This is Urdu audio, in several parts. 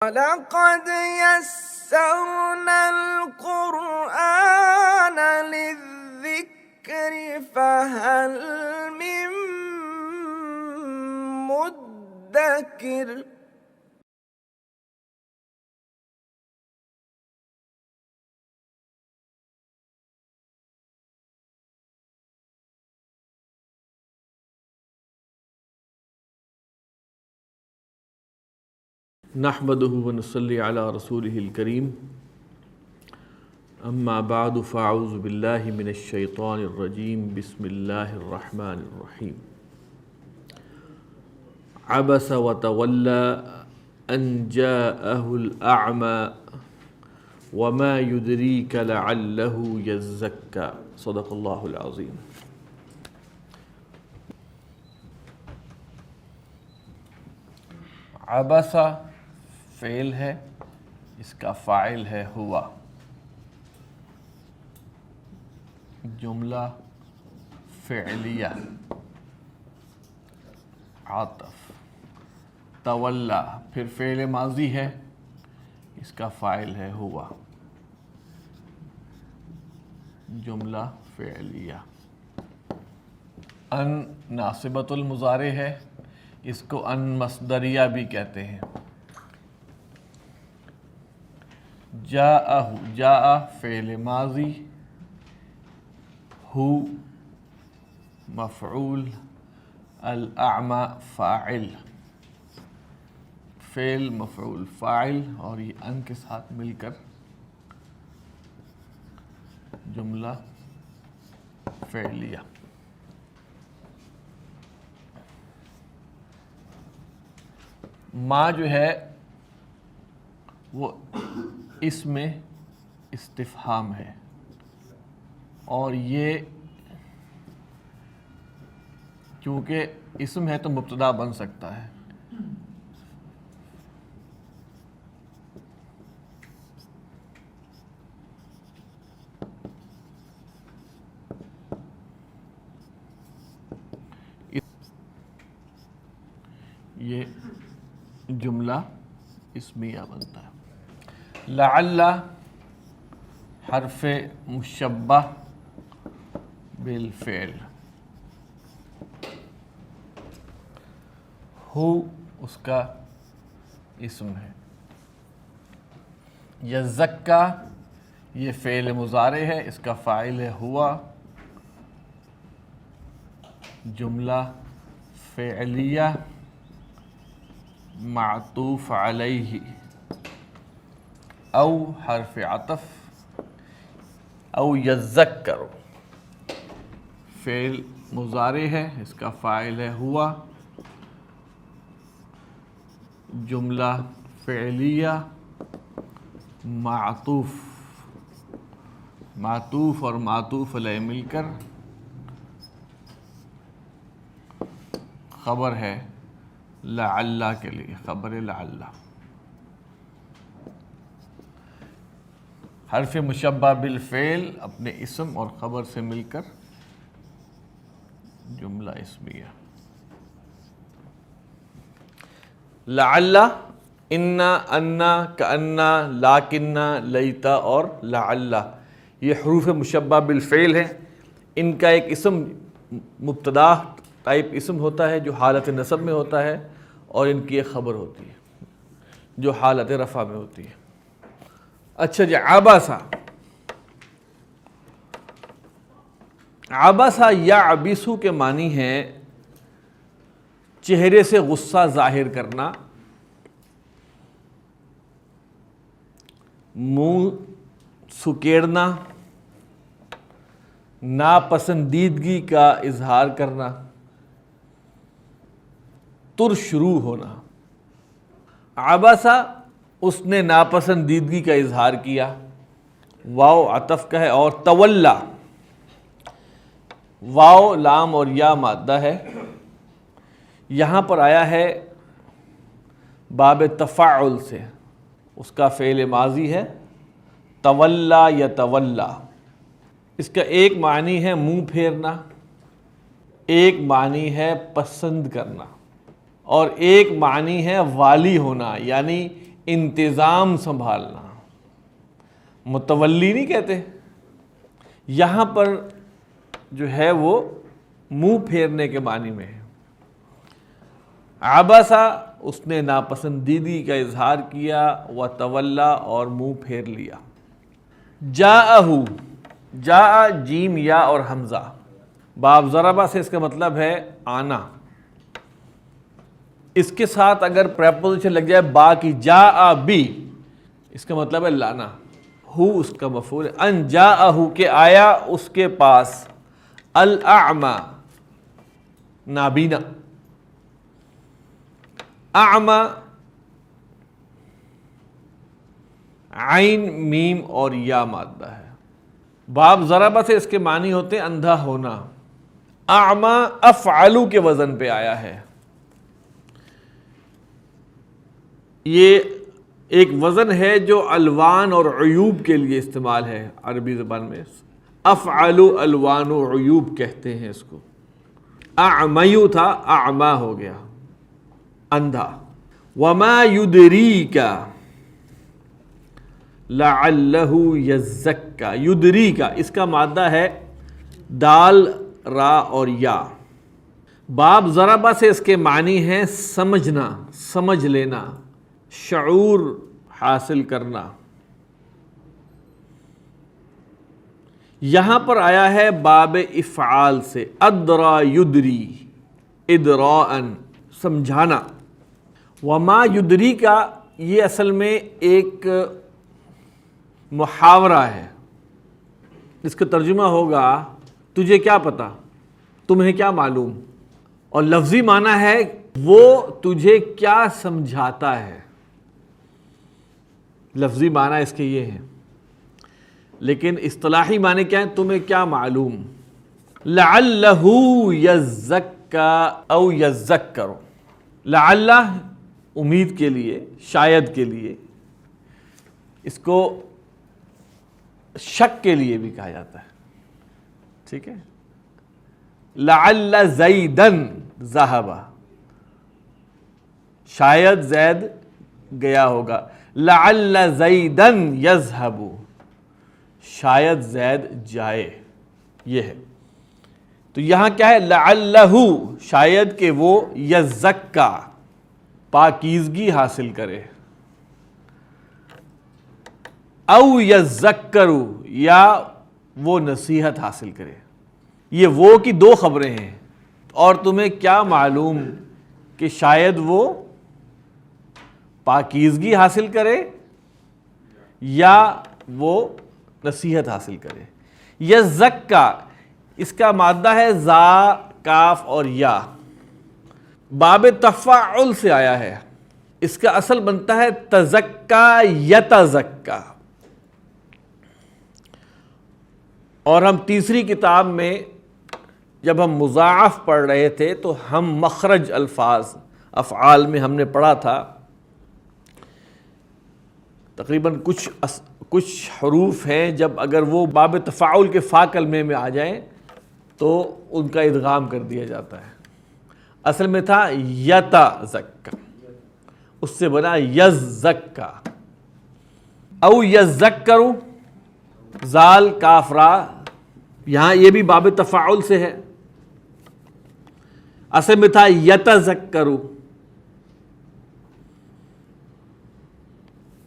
وَلَقَدْ يَسَّرْنَا الْقُرْآنَ لِلذِّكْرِ فَهَلْ مِن مُّدَّكِرٍ۔ نحمده ونصلي على رسوله الكريم اما بعد فاعوذ بالله من الشيطان الرجيم بسم الله الرحمن الرحيم عبس وتولى ان جاءه الأعمى وما يدريك لعله يزكى صدق الله العظيم۔ عبسہ فعل ہے، اس کا فاعل ہے ہوا، جملہ فعلیہ، عاطف، تولا پھر فعل ماضی ہے، اس کا فاعل ہے ہوا، جملہ فعلیہ۔ ان ناصبۃ المضارع ہے، اس کو ان مصدریہ بھی کہتے ہیں۔ جاءہ، جاء فعل ماضی، ہو مفعول، الاعمى فاعل، فعل مفعول فاعل، اور یہ ان کے ساتھ مل کر جملہ فعلیہ۔ ما جو ہے وہ اس میں استفہام ہے، اور یہ چونکہ اسم ہے تو مبتدا بن سکتا ہے۔ یہ جملہ اسمیہ بنتا ہے۔ لعل حرف مشبہ بالفعل، ہو اس کا اسم ہے۔ یزکا یہ فعل مضارع ہے، اس کا فاعل ہے ہوا، جملہ فعلیہ معطوف علیہ، او حرف عطف، او یذکر فعل مضارع ہے، اس کا فاعل ہے ہوا، جملہ فعلیہ معطوف، معطوف اور معطوف علیہ مل کر خبر ہے لعل کے لیے، خبر لعل۔ حرف مشبہ بالفعل اپنے اسم اور خبر سے مل کر جملہ اسمیہ۔ لعل، انا، انا، کانا، لاکنہ، لیتا اور لعل، یہ حروف مشبہ بالفعل ہیں۔ ان کا ایک اسم مبتدا ٹائپ اسم ہوتا ہے جو حالت نصب میں ہوتا ہے، اور ان کی ایک خبر ہوتی ہے جو حالت رفع میں ہوتی ہے۔ اچھا جی، عبسہ، عبسہ یا عبسو کے معنی ہے چہرے سے غصہ ظاہر کرنا، منہ سکیڑنا، ناپسندیدگی کا اظہار کرنا، ترشرو ہونا۔ عبسہ اس نے ناپسندیدگی کا اظہار کیا، واو عطف کا ہے، اور تولا، واو لام اور یا مادہ ہے، یہاں پر آیا ہے باب تفاعل سے، اس کا فعل ماضی ہے تولا یتولا۔ اس کا ایک معنی ہے منہ پھیرنا، ایک معنی ہے پسند کرنا، اور ایک معنی ہے والی ہونا، یعنی انتظام سنبھالنا. متولی نہیں کہتے, یہاں پر جو ہے وہ منہ پھیرنے کے معنی میں ہے. عبسا, اس نے ناپسندیدگی کا اظہار کیا, وتولا, اور منہ پھیر لیا. جاءہ, جاء جیم یا اور حمزہ, باب ضربہ سے اس کا مطلب ہے آنا. اس کے ساتھ اگر پریپوزیشن لگ جائے با کی, جاء بی, اس کا مطلب ہے لانا. ہو اس کا مفعول ہے. ان جاءہ, کہ آیا اس کے پاس, الاعمى, نابینا. اعمى عین میم اور یا مادہ ہے. باب ضربہ سے اس کے معنی ہوتے ہیں اندھا ہونا. اعمى افعلو کے وزن پہ آیا ہے. یہ ایک وزن ہے جو الوان اور عیوب کے لیے استعمال ہے عربی زبان میں. افعلو الوان و عیوب کہتے ہیں اس کو. اعمیو تھا, اعما ہو گیا, اندھا. وما یدریک لعلہ یزکا. یدریکا اس کا مادہ ہے دال, را اور یا. باب ضربہ سے اس کے معنی ہیں سمجھنا, سمجھ لینا, شعور حاصل کرنا. یہاں پر آیا ہے باب افعال سے, ادرا یدری, ادراءً, سمجھانا. وما یدری کا یہ اصل میں ایک محاورہ ہے. اس کا ترجمہ ہوگا تجھے کیا پتا, تمہیں کیا معلوم, اور لفظی معنی ہے وہ تجھے کیا سمجھاتا ہے. لفظی معنی اس کے یہ ہیں, لیکن اصطلاحی معنی کیا ہیں, تمہیں کیا معلوم. لعلہ یزکا او یذکر. لعلہ امید کے لیے, شاید کے لیے, اس کو شک کے لیے بھی کہا جاتا ہے. ٹھیک ہے. لعل زیدن ذہب, شاید زید گیا ہوگا. لعل زیدن یذہب, شاید زید جائے. یہ ہے. تو یہاں کیا ہے, لعلہ, شاید کہ وہ, یزکا, پاکیزگی حاصل کرے, او یذکر, یا وہ نصیحت حاصل کرے. یہ وہ کی دو خبریں ہیں. اور تمہیں کیا معلوم کہ شاید وہ پاکیزگی حاصل کرے یا وہ نصیحت حاصل کرے. یزکا اس کا مادہ ہے زا, کاف اور یا. باب تفاعل سے آیا ہے. اس کا اصل بنتا ہے تزکا یتزکا. اور ہم تیسری کتاب میں جب ہم مضاعف پڑھ رہے تھے تو ہم مخرج الفاظ افعال میں ہم نے پڑھا تھا تقریباً کچھ حروف ہیں جب اگر وہ باب تفاعل کے فا کلمے میں آ جائیں تو ان کا ادغام کر دیا جاتا ہے. اصل میں تھا یتزکا, اس سے بنا یزکا. او یذکر, زال کاف را, یہاں یہ بھی باب تفاعل سے ہے. اصل میں تھا یتذکر,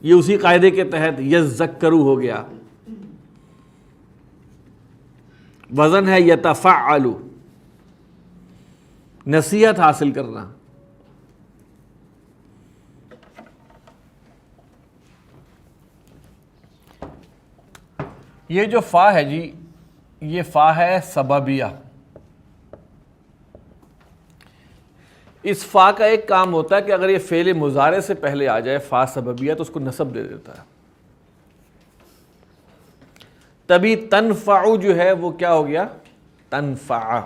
یہ اسی قاعدے کے تحت یذکرو ہو گیا. وزن ہے یتفعل, نصیحت حاصل کرنا. یہ جو فا ہے جی, یہ فا ہے سببیہ. اس فا کا ایک کام ہوتا ہے کہ اگر یہ فعل مضارع سے پہلے آ جائے فا سببیہ تو اس کو نصب دے دیتا ہے. تبھی تنفع جو ہے وہ کیا ہو گیا, تنفع.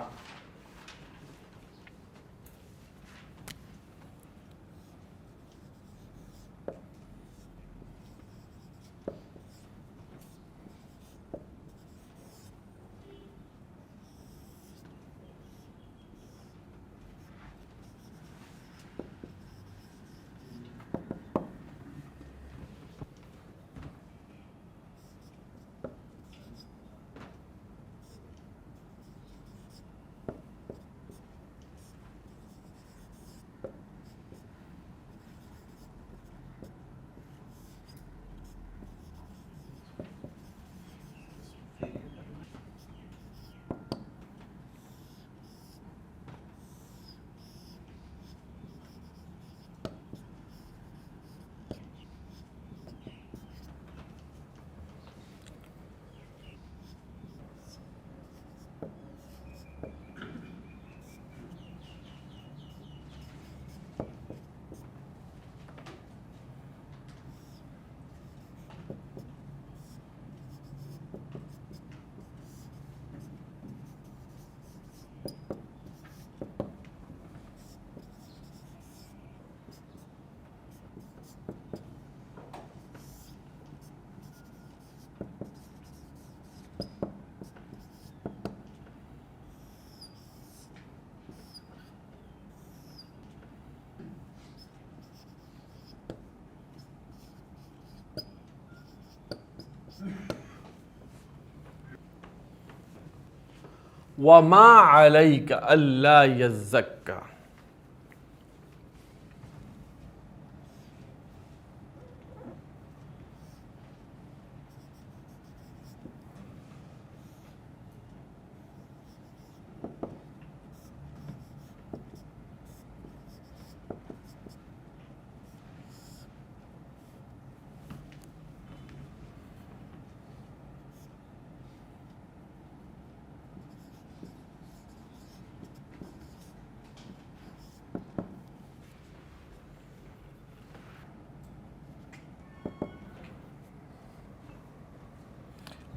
وما علیک الا یزکا.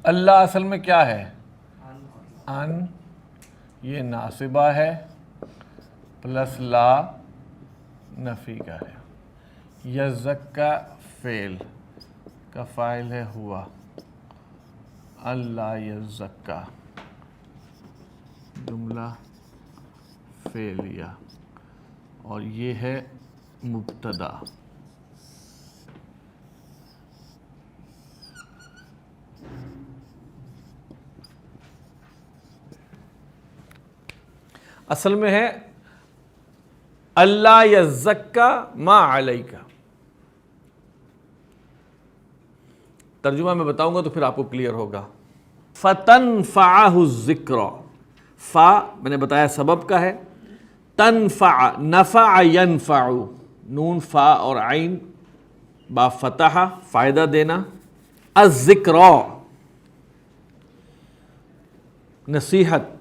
اللہ اصل میں کیا ہے؟ ان، یہ ناصبہ ہے پلس لا نفی کا ہے. یزکا فعل کا فاعل ہے ہوا، اللہ یزکا جملہ فعلیہ، اور یہ ہے مبتدا. اصل میں ہے اللہ یزکا ما علیکا. ترجمہ میں بتاؤں گا تو پھر آپ کو کلیئر ہوگا. فتنفعہ الذکر، فا میں نے بتایا سبب کا ہے، تنفع نفع ینفع، نون فا اور عین با فتح فائدہ دینا، الذکر نصیحت،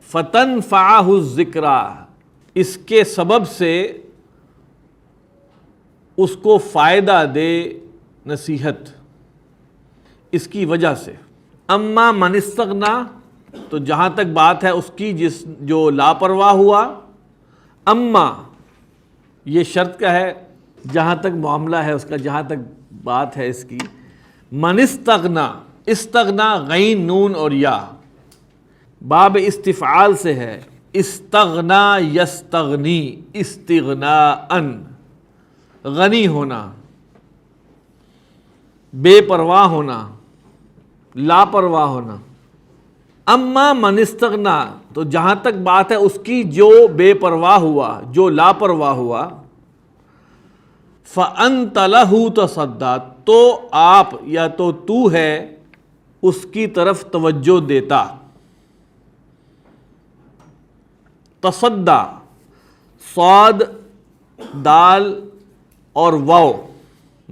فتنفعہ الذکر اس کے سبب سے اس کو فائدہ دے نصیحت، اس کی وجہ سے. اما من استغنا، تو جہاں تک بات ہے اس کی جو لاپرواہ ہوا، اما یہ شرط کا ہے، جہاں تک معاملہ ہے اس کا، جہاں تک بات ہے اس کی. من استغنا، استغنا غین نون اور یا باب استفعال سے ہے، استغنا یستغنی استغناء، غنی ہونا، بے پرواہ ہونا، لاپرواہ ہونا. اما من استغنا، تو جہاں تک بات ہے اس کی جو بے پرواہ ہوا، جو لاپرواہ ہوا، فأنت لہ تصدیٰ، تو آپ یا تو ہے اس کی طرف توجہ دیتا. تصدیٰ صاد دال اور واو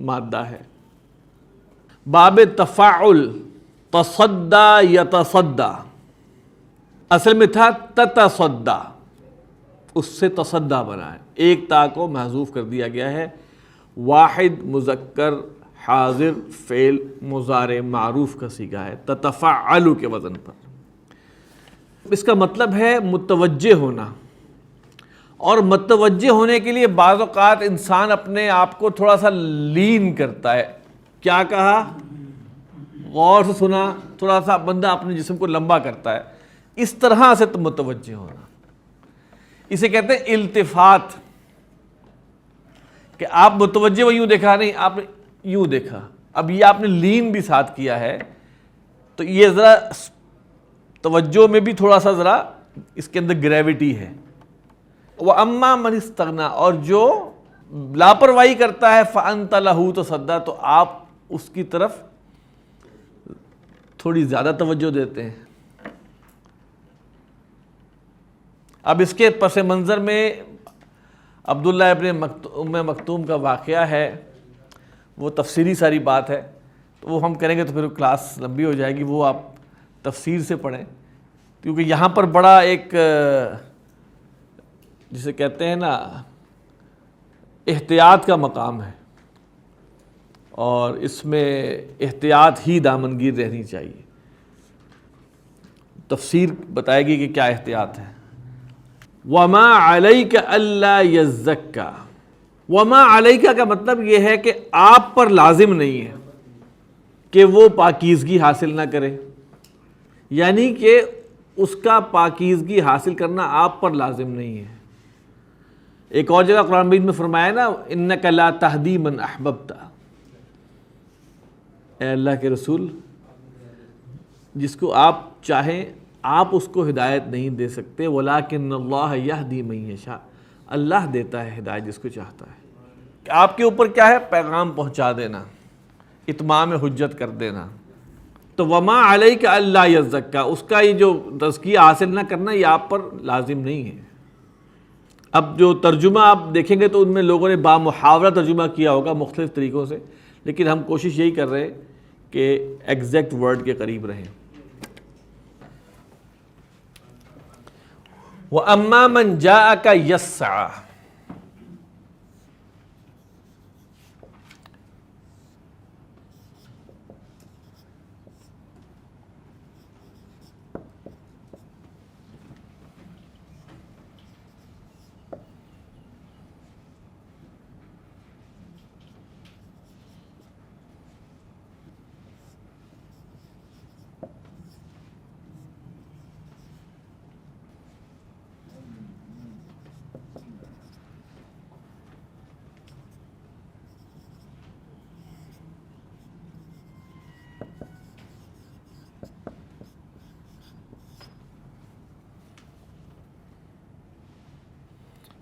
مادہ ہے، باب تفاعل تصدیٰ یتصدیٰ، اصل میں تھا تتصدیٰ، اس سے تصدیٰ بنا ہے، ایک تا کو محذوف کر دیا گیا ہے. واحد مذکر حاضر فعل مضارع معروف کا صیغہ ہے تتفعل کے وزن پر. اس کا مطلب ہے متوجہ ہونا، اور متوجہ ہونے کے لیے بعض اوقات انسان اپنے آپ کو تھوڑا سا لین کرتا ہے. کیا کہا؟ غور سے سنا، تھوڑا سا بندہ اپنے جسم کو لمبا کرتا ہے، اس طرح سے متوجہ ہونا. اسے کہتے ہیں التفات، کہ آپ متوجہ وہ یوں دیکھا نہیں، آپ نے یوں دیکھا. اب یہ آپ نے لین بھی ساتھ کیا ہے، تو یہ ذرا توجہ میں بھی تھوڑا سا ذرا اس کے اندر گریوٹی ہے. وَأَمَّا مَنِ اسْتَغْنَىٰ، اور جو لاپرواہی کرتا ہے، فَأَنْتَ لَهُ تَصَدَّىٰ، تو آپ اس کی طرف تھوڑی زیادہ توجہ دیتے ہیں. اب اس کے پس منظر میں عبداللہ ابن ام مکتوم کا واقعہ ہے، وہ تفسیری ساری بات ہے، تو وہ ہم کریں گے تو پھر کلاس لمبی ہو جائے گی، وہ آپ تفسیر سے پڑھیں، کیونکہ یہاں پر بڑا ایک جسے کہتے ہیں نا احتیاط کا مقام ہے، اور اس میں احتیاط ہی دامنگیر رہنی چاہیے. تفسیر بتائے گی کہ کیا احتیاط ہے. وَمَا عَلَيْكَ أَلَّا يَزَّكَّىٰ، وَمَا عَلَيْكَ کا مطلب یہ ہے کہ آپ پر لازم نہیں ہے کہ وہ پاکیزگی حاصل نہ کرے، یعنی کہ اس کا پاکیزگی حاصل کرنا آپ پر لازم نہیں ہے. ایک اور جگہ قرآن مجید میں فرمایا نا، اِنَّكَ لَا تَهْدِي مَنْ أَحْبَبْتَ، اے اللہ کے رسول جس کو آپ چاہیں آپ اس کو ہدایت نہیں دے سکتے، وَلَٰكِنَّ اللَّهَ يَهْدِي مَن يَشَاءُ، اللہ دیتا ہے ہدایت جس کو چاہتا ہے۔ آپ کے اوپر کیا ہے؟ پیغام پہنچا دینا، اتمام حجت کر دینا۔ تو وما علیک الا یزکا، اس کا یہ جو تزکیہ حاصل نہ کرنا یہ آپ پر لازم نہیں ہے۔ اب جو ترجمہ آپ دیکھیں گے تو ان میں لوگوں نے بامحاورہ ترجمہ کیا ہوگا مختلف طریقوں سے، لیکن ہم کوشش یہی کر رہے ہیں کہ ایگزیکٹ ورڈ کے قریب رہیں۔ وَأَمَّا مَنْ جَاءَكَ يَسْعَىٰ،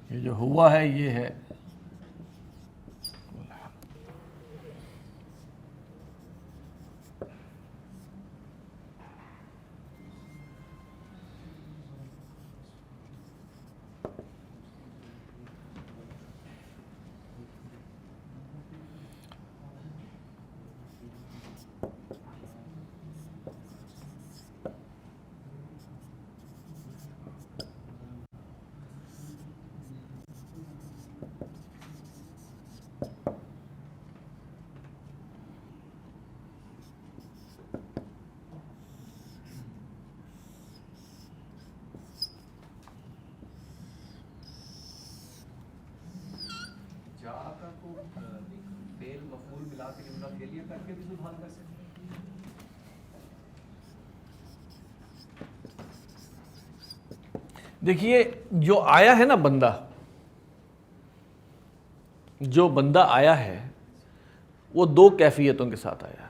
یہ جو ہوا ہے یہ ہے دیکھیے جو آیا ہے نا بندہ، جو بندہ آیا ہے وہ دو کیفیتوں کے ساتھ آیا ہے۔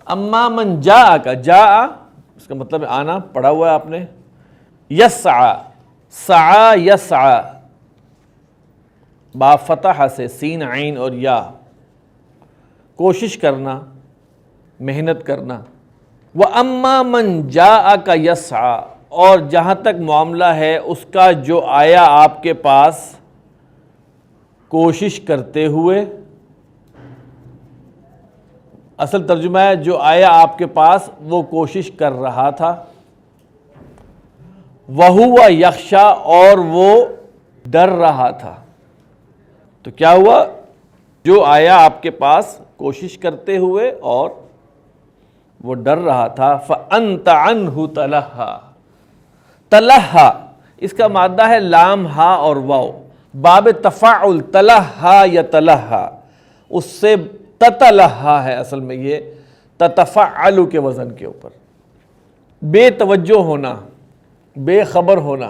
اما من جاء کا جاء اس کا مطلب ہے آنا، پڑھا ہوا ہے آپ نے۔ یسعى سعى یسعى با فتح سے سین عین اور یا، کوشش کرنا، محنت کرنا۔ وَأَمَّا مَنْ جَاءَكَ يَسْعَىٰ، اور جہاں تک معاملہ ہے اس کا جو آیا آپ کے پاس کوشش کرتے ہوئے، اصل ترجمہ ہے جو آیا آپ کے پاس وہ کوشش کر رہا تھا۔ وَهُوَ يَخْشَىٰ، اور وہ ڈر رہا تھا۔ تو کیا ہوا؟ جو آیا آپ کے پاس کوشش کرتے ہوئے اور وہ ڈر رہا تھا۔ فَأَنْتَ عَنْهُ تَلَهَّىٰ، تلہا اس کا مادہ ہے لام ہا اور واو، باب تفاعل تلہا یا تلہا، اس سے تتلہا ہے اصل میں، یہ تتفعل کے وزن کے اوپر، بے توجہ ہونا، بے خبر ہونا۔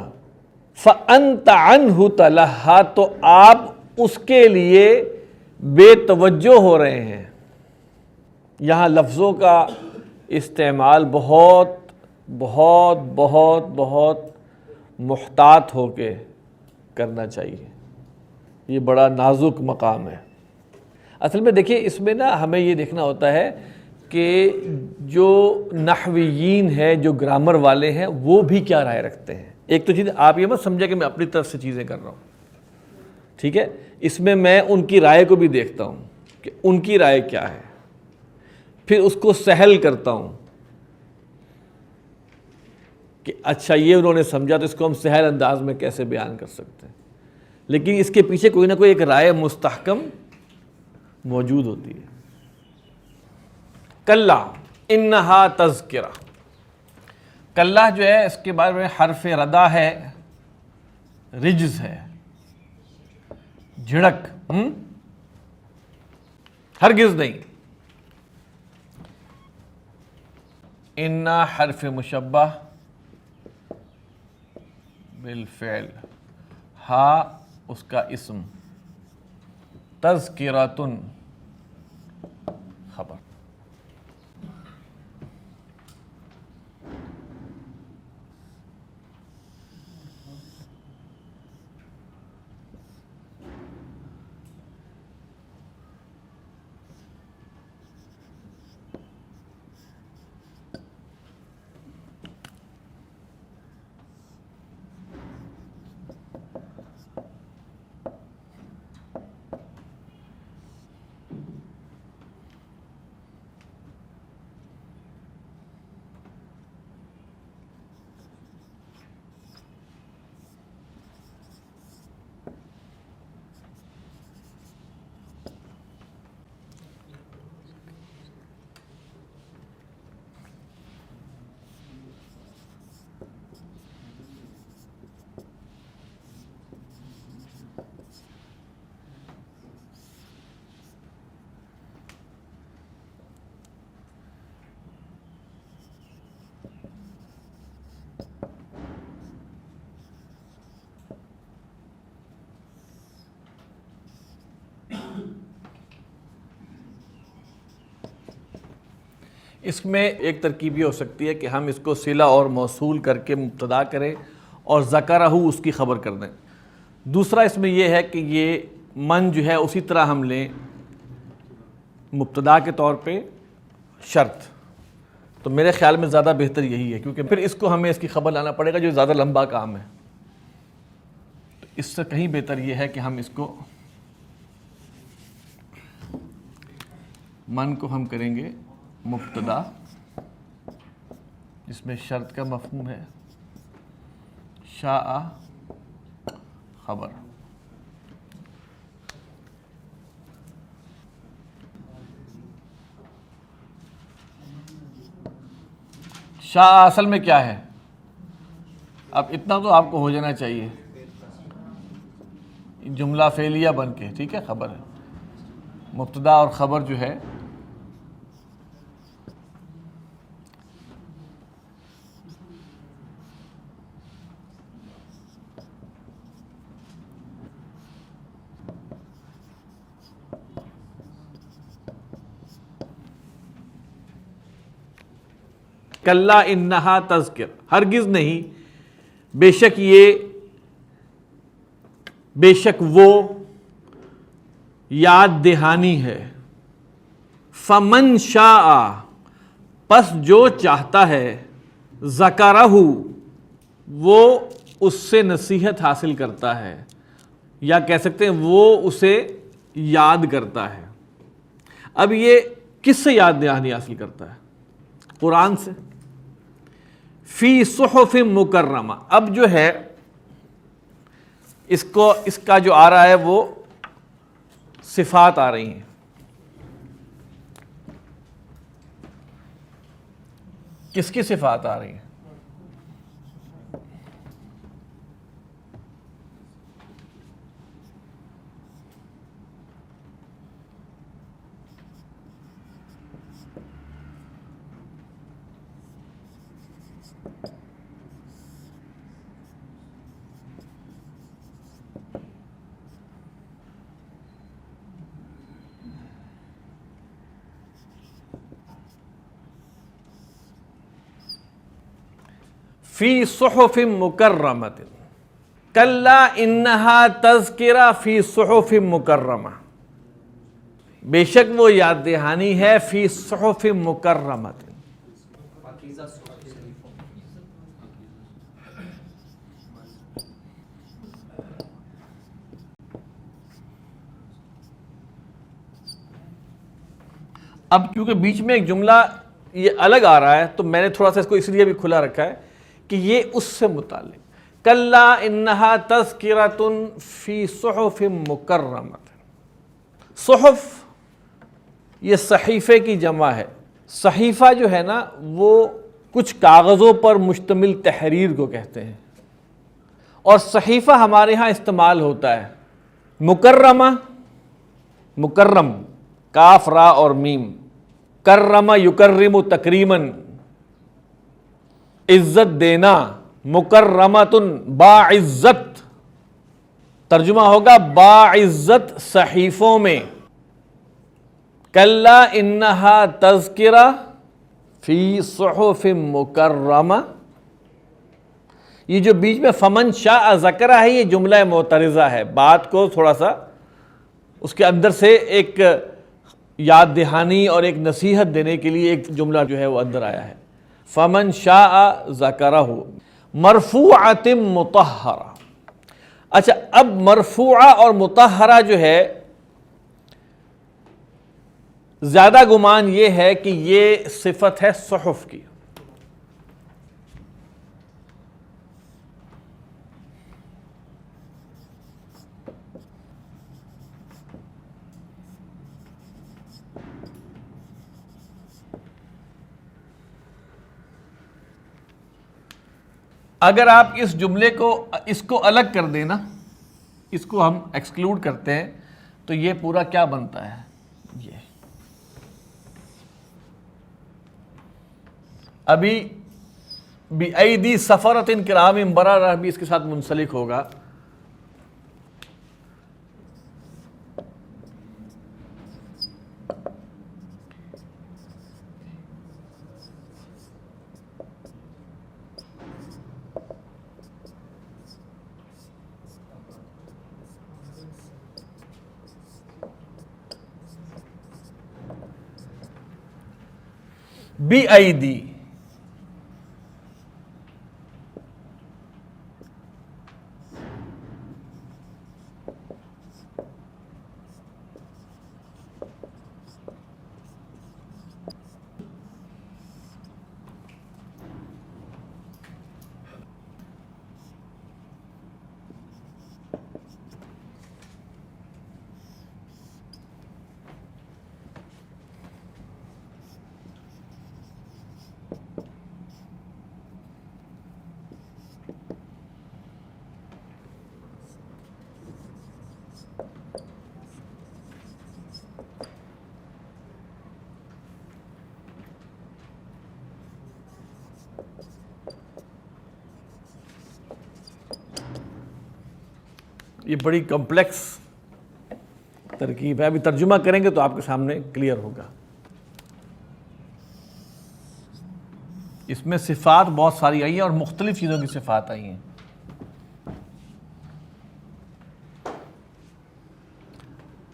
فَأَنْتَ عَنْهُ تَلَهَّىٰ، تو آپ اس کے لیے بے توجہ ہو رہے ہیں۔ یہاں لفظوں کا استعمال بہت بہت بہت بہت محتاط ہو کے کرنا چاہیے، یہ بڑا نازک مقام ہے۔ اصل میں دیکھیے اس میں نا ہمیں یہ دیکھنا ہوتا ہے کہ جو نحویین ہیں، جو گرامر والے ہیں، وہ بھی کیا رائے رکھتے ہیں۔ ایک تو چیز آپ یہ مت سمجھے کہ میں اپنی طرف سے چیزیں کر رہا ہوں، ٹھیک ہے، اس میں ان کی رائے کو بھی دیکھتا ہوں کہ ان کی رائے کیا ہے، پھر اس کو سہل کرتا ہوں کہ اچھا یہ انہوں نے سمجھا تو اس کو ہم سہل انداز میں کیسے بیان کر سکتے ہیں، لیکن اس کے پیچھے کوئی نہ کوئی ایک رائے مستحکم موجود ہوتی ہے۔ کلا انہا تذکرہ، کلا جو ہے اس کے بارے میں حرف ردا ہے، رجز ہے، جھڑک، ہرگز نہیں۔ انا حرف مشبہ بالفعل، ہا اس کا اسم، تذکرۃن خبر۔ اس میں ایک ترکیب یہ ہو سکتی ہے کہ ہم اس کو صلہ اور موصول کر کے مبتدا کریں اور ذکرہ اس کی خبر کر دیں۔ دوسرا اس میں یہ ہے کہ یہ من جو ہے اسی طرح ہم لیں مبتدا کے طور پہ شرط، تو میرے خیال میں زیادہ بہتر یہی ہے، کیونکہ پھر اس کو ہمیں اس کی خبر لانا پڑے گا جو زیادہ لمبا کام ہے۔ تو اس سے کہیں بہتر یہ ہے کہ ہم اس کو من کو ہم کریں گے مبتدا، جس میں شرط کا مفہوم ہے، شاء خبر۔ شاء اصل میں کیا ہے؟ اب اتنا تو آپ کو ہو جانا چاہیے، جملہ فعلیہ بن کے، ٹھیک ہے، خبر ہے، مبتدا اور خبر جو ہے کلا انہا تذکر، ہرگز نہیں، بے شک یہ، بے شک وہ یاد دہانی ہے، فمن شاء، پس جو چاہتا ہے، ذکرہ، وہ اس سے نصیحت حاصل کرتا ہے، یا کہہ سکتے ہیں وہ اسے یاد کرتا ہے۔ اب یہ کس سے یاد دہانی حاصل کرتا ہے؟ قرآن سے، فی صحف مکرمہ۔ اب جو ہے اس کا جو آ رہا ہے وہ صفات آ رہی ہیں، کس کی صفات آ رہی ہیں؟ فی صحف مکرمۃ، کلا انہا تذکرہ فی صحف مکرمہ، بے شک وہ یاد دہانی ہے فی صحف مکرمۃ۔ اب کیونکہ بیچ میں ایک جملہ یہ الگ آ رہا ہے تو میں نے تھوڑا سا اس کو اس لیے بھی کھلا رکھا ہے کہ یہ اس سے متعلق، کلا انہا تذکرۃ فی صحف مکرمۃ۔ صحف یہ صحیفے کی جمع ہے۔ صحیفہ جو ہے نا وہ کچھ کاغذوں پر مشتمل تحریر کو کہتے ہیں، اور صحیفہ ہمارے ہاں استعمال ہوتا ہے مکرمہ، مکرم کاف را اور میم، کرم یکرم تکریمن، عزت دینا، مکرمۃ باعزت، ترجمہ ہوگا باعزت صحیفوں میں، کلا انہا تذکرہ فی صحف مکرمہ۔ یہ جو بیچ میں فمن شاء ذکرہ ہے یہ جملہ معترضہ ہے، بات کو تھوڑا سا اس کے اندر سے ایک یاد دہانی اور ایک نصیحت دینے کے لیے ایک جملہ جو ہے وہ اندر آیا ہے، فمن شاء ذکرہ مرفوعۃ مطہرہ۔ اچھا، اب مرفوعہ اور مطہرہ جو ہے زیادہ گمان یہ ہے کہ یہ صفت ہے صحف کی۔ اگر آپ اس جملے کو اس کو الگ کر دیں نا، اس کو ہم ایکسکلوڈ کرتے ہیں تو یہ پورا کیا بنتا ہے، یہ ابھی بِأَيْدِي سَفَرَةٍ كِرَامٍ بَرَرَةٍ بھی اس کے ساتھ منسلک ہوگا۔ بِأَيْدِي، یہ بڑی کمپلیکس ترکیب ہے، ابھی ترجمہ کریں گے تو آپ کے سامنے کلیئر ہوگا۔ اس میں صفات بہت ساری آئی ہیں اور مختلف چیزوں کی صفات آئی ہیں۔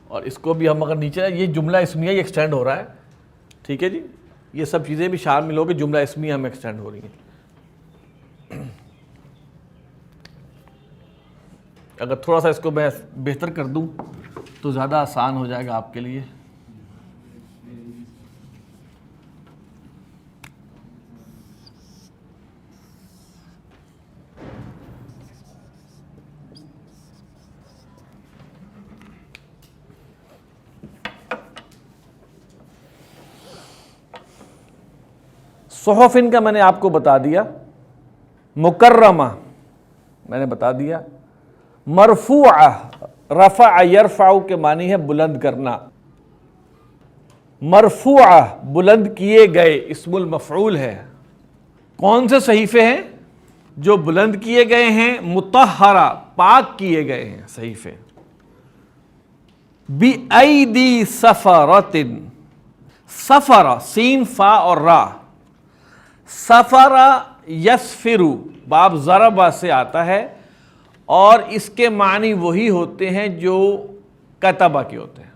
اور اس کو بھی ہم اگر نیچے، یہ جملہ اسمیہ ہی ایکسٹینڈ ہو رہا ہے، ٹھیک ہے جی، یہ سب چیزیں بھی شامل ہو کے جملہ اسمیہ ہمیں ایکسٹینڈ ہو رہی ہیں۔ اگر تھوڑا سا اس کو میں بہتر کر دوں تو زیادہ آسان ہو جائے گا آپ کے لیے۔ صحف ان کا میں نے آپ کو بتا دیا، مکرمہ میں نے بتا دیا، مرفوعہ رفع یرفع کے معنی ہے بلند کرنا، مرفوعہ بلند کیے گئے اسم المفعول ہے۔ کون سے صحیفے ہیں جو بلند کیے گئے ہیں؟ مطہرہ پاک کیے گئے ہیں صحیفے۔ بِأَيْدِي سَفَرَةٍ، سفر سین فا اور را، سفر یسفرو باب ضربہ سے آتا ہے اور اس کے معنی وہی ہوتے ہیں جو کتبہ کے ہوتے ہیں.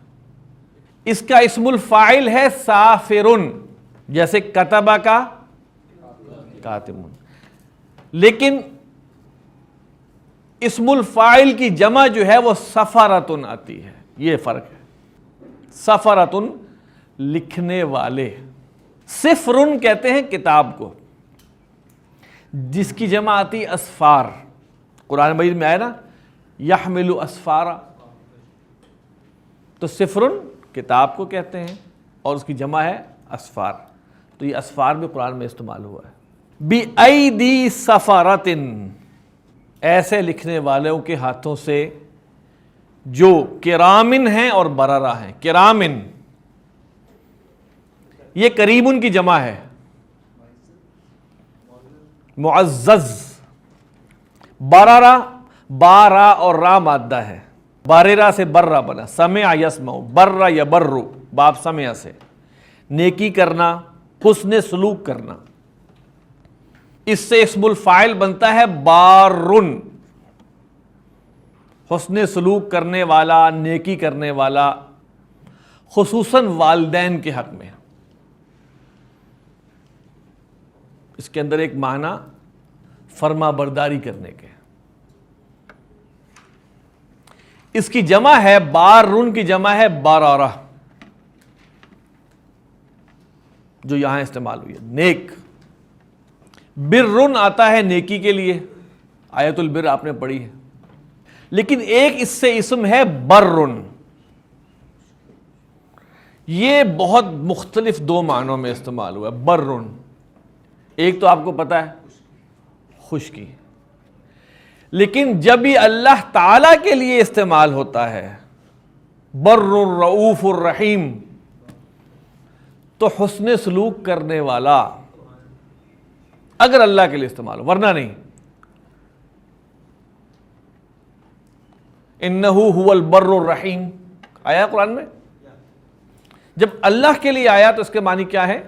اس کا اسم الفاعل ہے سافرن، جیسے کتبہ کا کاتبن، لیکن اسم الفاعل کی جمع جو ہے وہ سفرتن آتی ہے. یہ فرق ہے. سفرتن لکھنے والے، سفرن کہتے ہیں کتاب کو جس کی جمع آتی اسفار. قرآن مجید میں آیا نا یحمل اسفارا، تو سفرن کتاب کو کہتے ہیں اور اس کی جمع ہے اسفار. تو یہ اسفار بھی قرآن میں استعمال ہوا ہے. بِأَيْدِي سَفَرَةٍ، ایسے لکھنے والوں کے ہاتھوں سے جو کرامن ہیں اور بررہ ہیں. کرامن یہ کریمن کی جمع ہے، معزز. بررہ بارا اور را مادہ ہے، باررہ سے برہ بنا. سمع یسمع، برہ یبرُ باب سمع سے. نیکی کرنا، حسن سلوک کرنا. اس سے اسم الفاعل بنتا ہے بارن، حسن سلوک کرنے والا، نیکی کرنے والا، خصوصاً والدین کے حق میں. اس کے اندر ایک معنی فرما برداری کرنے کے. اس کی جمع ہے بارن کی جمع ہے بارارہ، جو یہاں استعمال ہوئی ہے نیک. برن آتا ہے نیکی کے لیے، آیت البر آپ نے پڑھی ہے، لیکن ایک اس سے اسم ہے برن. یہ بہت مختلف دو معنوں میں استعمال ہوا ہے. برن ایک تو آپ کو پتا ہے خشکی، لیکن جب یہ اللہ تعالی کے لیے استعمال ہوتا ہے بر الرؤوف الرحیم، تو حسن سلوک کرنے والا، اگر اللہ کے لیے استعمال ہو، ورنہ نہیں. انہ هو البر الرحیم آیا قرآن میں. جب اللہ کے لیے آیا تو اس کے معنی کیا ہے؟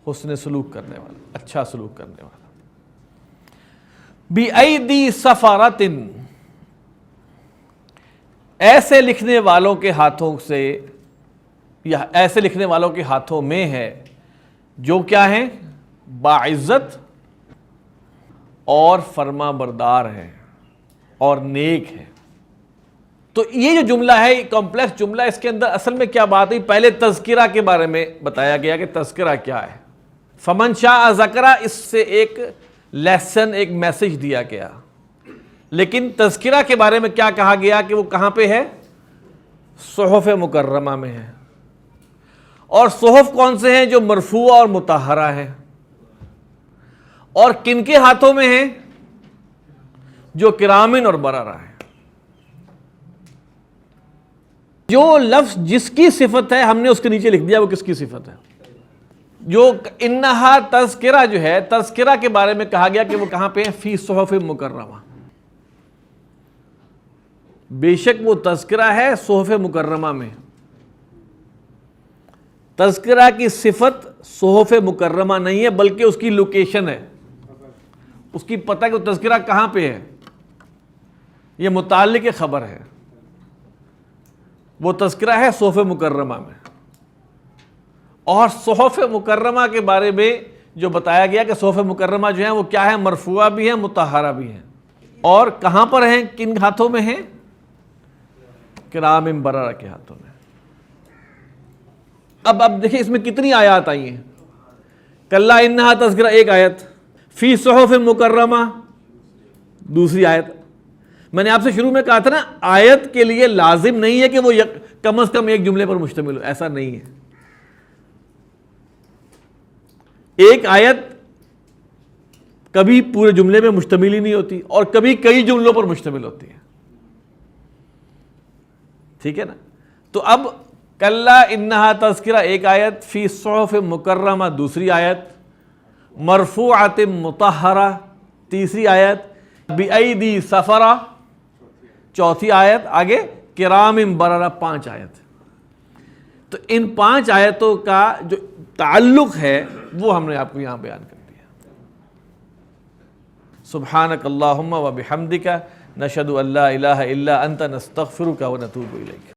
حسن سلوک کرنے والا، اچھا سلوک کرنے والا. بِأَيْدِي سَفَرَةٍ، ایسے لکھنے والوں کے ہاتھوں سے، یا ایسے لکھنے والوں کے ہاتھوں میں ہے جو کیا ہیں؟ باعزت اور فرما بردار ہے اور نیک ہے. تو یہ جو جملہ ہے کمپلیکس جملہ، اس کے اندر اصل میں کیا بات ہے؟ پہلے تذکرہ کے بارے میں بتایا گیا کہ تذکرہ کیا ہے. فمن شاء ذکرہ، اس سے ایک لیسن، ایک میسج دیا گیا. لیکن تذکرہ کے بارے میں کیا کہا گیا کہ وہ کہاں پہ ہے؟ صحف مکرمہ میں ہے. اور صحف کون سے ہیں؟ جو مرفوع اور مطہرہ ہیں. اور کن کے ہاتھوں میں ہیں؟ جو کرامن اور بررہ ہیں. جو لفظ جس کی صفت ہے ہم نے اس کے نیچے لکھ دیا وہ کس کی صفت ہے. جو انہا تذکرہ جو ہے، تذکرہ کے بارے میں کہا گیا کہ وہ کہاں پہ ہے؟ فی صحف مکرمہ. بے شک وہ تذکرہ ہے صحف مکرمہ میں. تذکرہ کی صفت صحف مکرمہ نہیں ہے، بلکہ اس کی لوکیشن ہے. اس کی پتہ کہ وہ تذکرہ کہاں پہ ہے، یہ متعلق خبر ہے. وہ تذکرہ ہے صحف مکرمہ میں. اور صحف مکرمہ کے بارے میں جو بتایا گیا کہ صحف مکرمہ جو ہیں وہ کیا ہے؟ مرفوعہ بھی ہیں، مطہرہ بھی ہیں. اور کہاں پر ہیں؟ کن ہاتھوں میں ہیں؟ کرام بررہ کے ہاتھوں میں. اب دیکھیں اس میں کتنی آیات آئی ہیں. کلا انہا تذکرہ ایک آیت، فی صحف مکرمہ دوسری آیت. میں نے آپ سے شروع میں کہا تھا نا، آیت کے لیے لازم نہیں ہے کہ وہ کم از کم ایک جملے پر مشتمل ہو، ایسا نہیں ہے. ایک آیت کبھی پورے جملے میں مشتمل ہی نہیں ہوتی اور کبھی کئی جملوں پر مشتمل ہوتی ہے. ٹھیک ہے نا. تو اب کلا انہا تذکرہ ایک آیت، فی صحف مکرمہ دوسری آیت، مرفوعۃ مطہرہ تیسری آیت، بِأَيْدِي سَفَرَةٍ چوتھی آیت، آگے کرام بررہ 5 آیت. تو ان 5 آیتوں کا جو تعلق ہے وہ ہم نے آپ کو یہاں بیان کر دیا. سبحانک اللہم و بحمدک نشہد ان لا الہ الا انت نستغفرک و نتوب الیک.